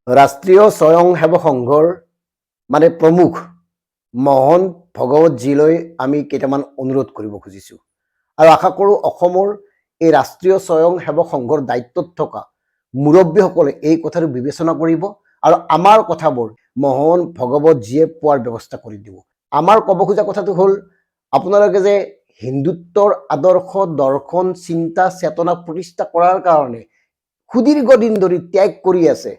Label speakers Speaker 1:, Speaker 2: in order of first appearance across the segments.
Speaker 1: ৰাষ্ট্ৰীয় স্বয়ংসেৱক সংঘৰ মানে প্ৰমুখ মোহন ভগৱতজীলৈ আমি কেইটামান অনুৰোধ কৰিব খুজিছোঁ আৰু আশা কৰোঁ অসমৰ এই ৰাষ্ট্ৰীয় স্বয়ংসেৱক সংঘৰ দায়িত্বত থকা মুৰব্বীসকলে এই কথাটো বিবেচনা কৰিব আৰু আমাৰ কথাবোৰ মোহন ভগৱতজীয়ে পোৱাৰ ব্যৱস্থা কৰি দিব। আমাৰ ক'ব খোজা কথাটো হ'ল আপোনালোকে যে হিন্দুত্বৰ আদৰ্শ দৰ্শন চিন্তা চেতনা প্ৰতিষ্ঠা কৰাৰ কাৰণে সুদীৰ্ঘ দিন ধৰি ত্যাগ কৰি আছে,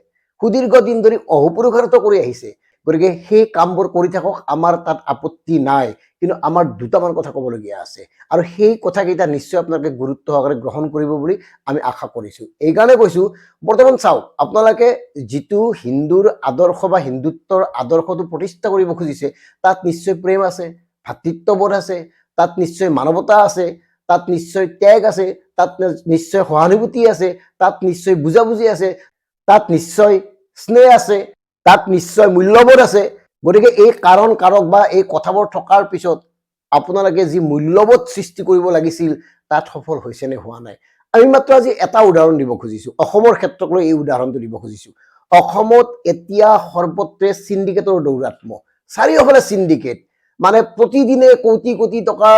Speaker 1: সুদীৰ্ঘ দিন ধৰি অহোপুৰুষাৰ্থ কৰি আহিছে, গতিকে সেই কামবোৰ কৰি থাকক, আমাৰ তাত আপত্তি নাই। কিন্তু আমাৰ দুটামান কথা ক'বলগীয়া আছে আৰু সেই কথাকেইটা নিশ্চয় আপোনালোকে গুৰুত্ব সহকাৰে গ্ৰহণ কৰিব বুলি আমি আশা কৰিছোঁ। এইকাৰণে কৈছোঁ, বৰ্তমান চাওক, আপোনালোকে যিটো হিন্দুৰ আদৰ্শ বা হিন্দুত্বৰ আদৰ্শটো প্ৰতিষ্ঠা কৰিব খুজিছে তাত নিশ্চয় প্ৰেম আছে, ভাতৃত্ববোধ আছে, তাত নিশ্চয় মানৱতা আছে, তাত নিশ্চয় ত্যাগ আছে, তাত নিশ্চয় সহানুভূতি আছে, তাত নিশ্চয় বুজাবুজি আছে, তাত নিশ্চয় স্নেহ আছে, তাত নিশ্চয় মূল্যবোধ আছে। গতিকে এই কাৰণ কাৰক বা এই কথাবোৰ থকাৰ পিছত আপোনালোকে যি মূল্যবোধ সৃষ্টি কৰিব লাগিছিল তাত সফল হৈছে নে হোৱা নাই। আমি মাত্ৰ আজি এটা উদাহৰণ দিব খুজিছোঁ, অসমৰ ক্ষেত্ৰক লৈ এই উদাহৰণটো দিব খুজিছোঁ। অসমত এতিয়া সৰ্বত্ৰে চিণ্ডিকেটৰ দৌৰাত্ম্য, চাৰিওফালে চিণ্ডিকেট, মানে প্ৰতিদিনে কোটি কোটি টকা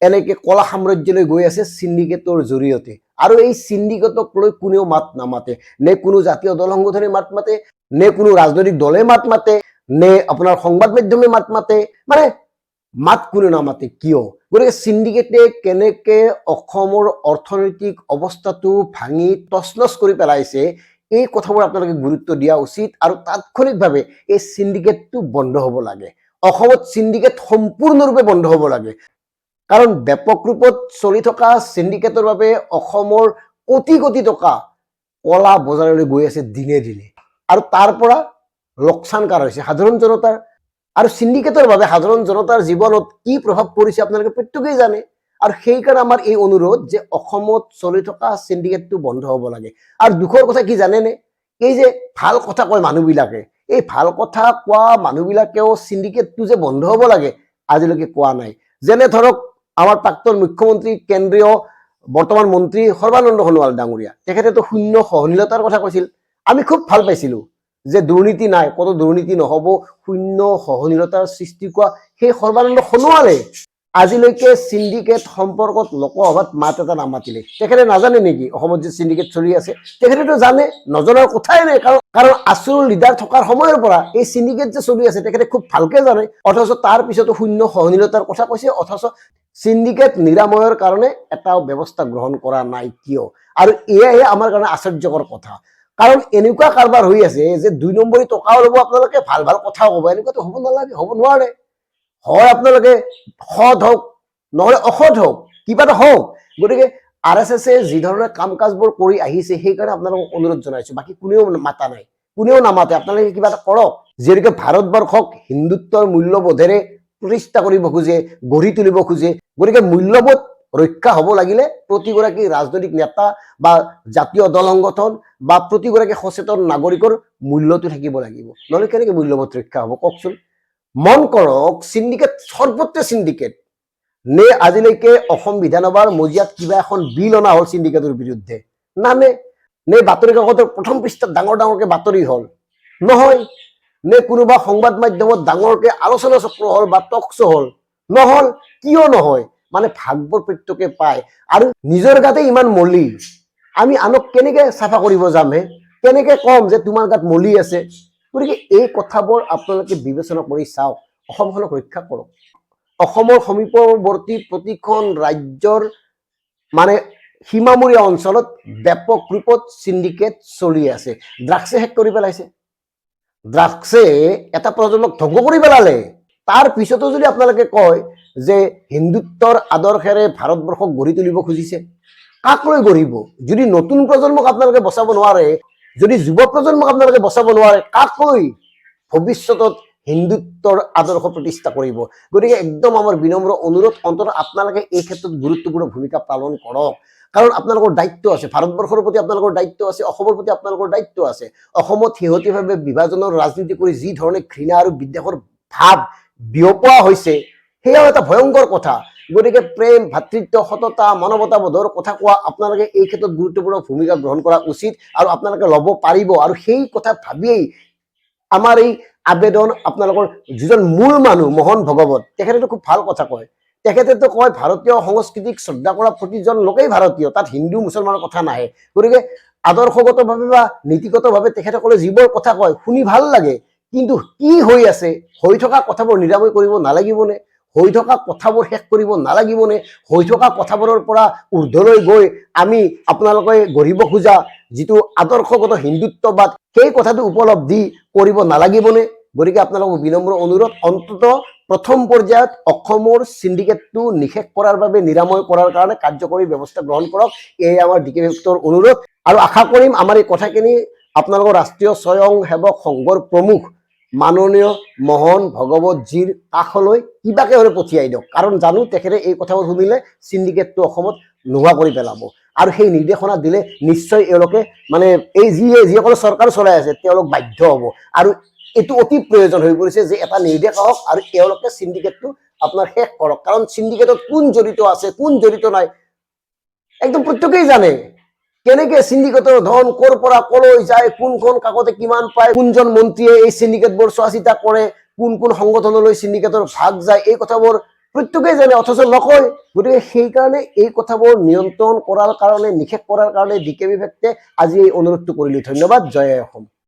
Speaker 1: এনেকে কলা সাম্ৰাজ্যলৈ গৈ আছে চিণ্ডিকেটৰ জৰিয়তে। আৰু এই চিণ্ডিকেটক লৈ কোনেও মাত নামাতে, নে কোনো জাতীয় দল সংগঠনে মাত মাতে, নে কোনো ৰাজনৈতিক দলে মাত মাতে, নে আপোনাৰ সংবাদ মাধ্যমে মাত মাতে, মানে মাত কোনো নামাতে। কিয়? গতিকে চিণ্ডিকেটে কেনেকে অসমৰ অৰ্থনৈতিক অৱস্থাটো ভাঙি তছনছ কৰি পেলাইছে এই কথাবোৰ আপোনালোকে গুৰুত্ব দিয়া উচিত আৰু তাৎক্ষণিকভাৱে এই চিণ্ডিকেটটো বন্ধ হ'ব লাগে। অসমত চিণ্ডিকেট সম্পূৰ্ণৰূপে বন্ধ হ'ব লাগে, কাৰণ ব্যাপক ৰূপত চলি থকা চিণ্ডিকেটৰ বাবে অসমৰ কোটি কোটি টকা কলা বজাৰলৈ গৈ আছে দিনে দিনে, আৰু তাৰ পৰা লোকচান কাৰ হৈছে সাধাৰণ জনতাৰ। আৰু চিণ্ডিকেটৰ বাবে সাধাৰণ জনতাৰ জীৱনত কি প্ৰভাৱ পৰিছে আপোনালোকে প্ৰত্যেকেই জানে। আৰু সেইকাৰণে আমাৰ এই অনুৰোধ যে অসমত চলি থকা চিণ্ডিকেটটো বন্ধ হ'ব লাগে। আৰু দুখৰ কথা কি জানেনে, এই যে ভাল কথা কয় মানুহবিলাকে, এই ভাল কথা কোৱা মানুহবিলাকেও চিণ্ডিকেটটো যে বন্ধ হ'ব লাগে আজিলৈকে কোৱা নাই। যেনে ধৰক আমাৰ প্ৰাক্তন মুখ্যমন্ত্ৰী কেন্দ্ৰীয় বৰ্তমান মন্ত্ৰী সৰ্বানন্দ সোণোৱাল ডাঙৰীয়া, তেখেতেতো শূন্য সহনশীলতাৰ কথা কৈছিল। আমি খুব ভাল পাইছিলোঁ যে দুৰ্নীতি নাই, কতো দুৰ্নীতি নহ'ব, শূন্য সহনশীলতাৰ সৃষ্টি কৰা সেই সৰ্বানন্দ সোণোৱালে আজিলৈকে চিণ্ডিকেট সম্পৰ্কত লোকসভাত মাত এটা নামাতিলে। তেখেতে নাজানে নেকি অসমত যে চিণ্ডিকেট চলি আছে? তেখেতেতো জানে, নজনাৰ কথাই নাই। কাৰণ আছুৰ লিডাৰ থকাৰ সময়ৰ পৰা এই চিণ্ডিকেট যে চলি আছে তেখেতে খুব ভালকে জানে, অথচ তাৰ পিছতো শূন্য সহনশীলতাৰ কথা কৈছে, অথচ চিণ্ডিকেট নিৰাময়ৰ কাৰণে এটা ব্যৱস্থা গ্ৰহণ কৰা নাই। কিয়? আৰু এয়াই আমাৰ কাৰণে আশ্চৰ্যকৰ কথা, কাৰণ এনেকুৱা কাৰবাৰ হৈ আছে যে ২ নম্বৰী টকাও ল'ব আপোনালোকে, ভাল ভাল কথাও ক'ব। এনেকুৱাতো হ'ব নালাগে, হ'ব নোৱাৰে। হয় আপোনালোকে সৎ হওক, নহ'লে অসৎ হওক, কিবা এটা হওক। গতিকে RSSে যি ধৰণে কাম কাজবোৰ কৰি আহিছে সেইকাৰণে আপোনালোকক অনুৰোধ জনাইছোঁ, বাকী কোনেও মাতা নাই, কোনেও নামাতে। আপোনালোকে কিবা এটা কৰক। যিহেতুকে ভাৰতবৰ্ষক হিন্দুত্বৰ মূল্যবোধেৰে প্ৰতিষ্ঠা কৰিব খোজে, গঢ়ি তুলিব খোজে, গতিকে মূল্যবোধ ৰক্ষা হ'ব লাগিলে প্ৰতিগৰাকী ৰাজনৈতিক নেতা বা জাতীয় দল সংগঠন বা প্ৰতিগৰাকী সচেতন নাগৰিকৰ মূল্যটো থাকিব লাগিব, নহ'লে কেনেকে মূল্যবোধ ৰক্ষা হ'ব কওকচোন? মন কৰক, চিণ্ডিকেট সৰ্বত্ৰে চিণ্ডিকেট। নে আজিলৈকে অসম বিধানসভাৰ মজিয়াত কিবা এখন বিল অনা হ'ল চিণ্ডিকেটৰ বিৰুদ্ধে? নানে। নে বাতৰি কাকতৰ প্ৰথম পৃষ্ঠাত ডাঙৰ ডাঙৰকে বাতৰি হ'ল? নহয়। নে কোনোবা সংবাদ মাধ্যমত ডাঙৰকে আলোচনা চক্ৰ হ'ল বা টক শ্ব' হ'ল? নহ'ল। কিয় নহয়? মানে ভাগবোৰ প্ৰত্যেকে পায় আৰু নিজৰ গাতে ইমান মলি, আমি আনক কেনেকে চাফা কৰিব যাম হে? কেনেকে কম যে তোমাৰ গাত মলি আছে? গতিকে এই কথাবোৰ আপোনালোকে বিবেচনা কৰি চাওক, অসমখনক ৰক্ষা কৰক। অসমৰ সমীপৱৰ্তী প্ৰতিখন ৰাজ্যৰ মানে সীমামূৰীয়া অঞ্চলত ব্যাপক ৰূপত চিণ্ডিকেট চলি আছে। ড্ৰাগছে শেষ কৰি পেলাইছে, ড্ৰাগছে এটা প্ৰজন্মক ধ্বংস কৰি পেলালে। তাৰ পিছতো যদি আপোনালোকে কয় যে হিন্দুত্বৰ আদৰ্শেৰে ভাৰতবৰ্ষক গঢ়ি তুলিব খুজিছে, কাক লৈ গঢ়িব? যদি নতুন প্ৰজন্মক আপোনালোকে বচাব নোৱাৰে, যদি যুৱ প্ৰজন্মক আপোনালোকে বচাব নোৱাৰে, কাক লৈ ভৱিষ্যতত হিন্দুত্বৰ আদৰ্শ প্ৰতিষ্ঠা কৰিব? গতিকে একদম আমাৰ বিনম্ৰ অনুৰোধ, অন্ততঃ আপোনালোকে এই ক্ষেত্ৰত গুৰুত্বপূৰ্ণ ভূমিকা পালন কৰক। কাৰণ আপোনালোকৰ দায়িত্ব আছে, ভাৰতবৰ্ষৰ প্ৰতি আপোনালোকৰ দায়িত্ব আছে, অসমৰ প্ৰতি আপোনালোকৰ দায়িত্ব আছে। অসমত শেহতীয়াভাৱে বিভাজনৰ ৰাজনীতি কৰি যি ধৰণে ঘৃণা আৰু বিদ্বেষৰ ভাৱ বিয়পোৱা হৈছে সেয়াও এটা ভয়ংকৰ কথা। গতিকে প্ৰেম, ভাতৃত্ব, সততা, মানৱতাবোধৰ কথা কোৱা আপোনালোকে এই ক্ষেত্ৰত গুৰুত্বপূৰ্ণ ভূমিকা গ্ৰহণ কৰা উচিত আৰু আপোনালোকে ল'ব পাৰিব। আৰু সেই কথা ভাবিয়েই আমাৰ এই আবেদন আপোনালোকৰ যিজন মূল মানুহ মোহন ভগৱত, তেখেতেতো খুব ভাল কথা কয়। তেখেতেতো কয় ভাৰতীয় সংস্কৃতিক শ্ৰদ্ধা কৰা প্ৰতিজন লোকেই ভাৰতীয়, তাত হিন্দু মুছলমানৰ কথা নাহে। গতিকে আদৰ্শগতভাৱে বা নীতিগতভাৱে তেখেতসকলে যিবোৰ কথা কয় শুনি ভাল লাগে, কিন্তু কি হৈ আছে, হৈ থকা কথাবোৰ নিৰাময় কৰিব নালাগিবনে? হৈ থকা কথাবোৰ শেষ কৰিব নালাগিবনে? হৈ থকা কথাবোৰৰ পৰা ঊৰ্ধলৈ গৈ আমি আপোনালোকে গঢ়িব খোজা যিটো আদৰ্শগত হিন্দুত্ববাদ, সেই কথাটো উপলব্ধি কৰিব নালাগিবনে? গতিকে আপোনালোকক বিনম্ৰ অনুৰোধ, অন্ততঃ প্ৰথম পৰ্যায়ত অসমৰ চিণ্ডিকেটটো নিষেধ কৰাৰ বাবে, নিৰাময় কৰাৰ কাৰণে কাৰ্যকৰী ব্যৱস্থা গ্ৰহণ কৰক। এয়াই আমাৰ ডি কে বিভক্তৰ অনুৰোধ। আৰু আশা কৰিম আমাৰ এই কথাখিনি আপোনালোকৰ ৰাষ্ট্ৰীয় স্বয়ংসেৱক সংঘৰ প্ৰমুখ মাননীয় মোহন ভগৱতজীৰ কাষলৈ কিবাকে হ'লে পঠিয়াই দিয়ক। কাৰণ জানো তেখেতে এই কথাবোৰ শুনিলে চিণ্ডিকেটটো অসমত নোহোৱা কৰি পেলাব। আৰু সেই নিৰ্দেশনা দিলে নিশ্চয় এওঁলোকে মানে এই যিসকলে চৰকাৰ চলাই আছে তেওঁলোক বাধ্য হ'ব। আৰু এইটো অতি প্ৰয়োজন হৈ পৰিছে যে এটা নিৰ্দেশ আহক আৰু এওঁলোকে চিণ্ডিকেটটো আপোনাৰ শেষ কৰক। কাৰণ চিণ্ডিকেটত কোন জড়িত আছে, কোন জড়িত নাই, একদম প্ৰত্যেকেই জানে। কেনেকে চিণ্ডিকেটৰ ধন ক'ৰ পৰা ক'লৈ যায়, কোনখন কাকতে কিমান পায়, কোনজন মন্ত্ৰীয়ে এই চিণ্ডিকেটবোৰ চোৱা চিতা কৰে, কোন কোন সংগঠনলৈ চিণ্ডিকেটৰ ভাগ যায়, এই কথাবোৰ প্ৰত্যেকেই জানে, অথচ নকয়। গতিকে সেইকাৰণে এই কথাবোৰ নিয়ন্ত্ৰণ কৰাৰ কাৰণে, নিষেধ কৰাৰ কাৰণে ডি কে বিভক্তে আজি এই অনুৰোধটো কৰিলে। ধন্যবাদ। জয় অসম।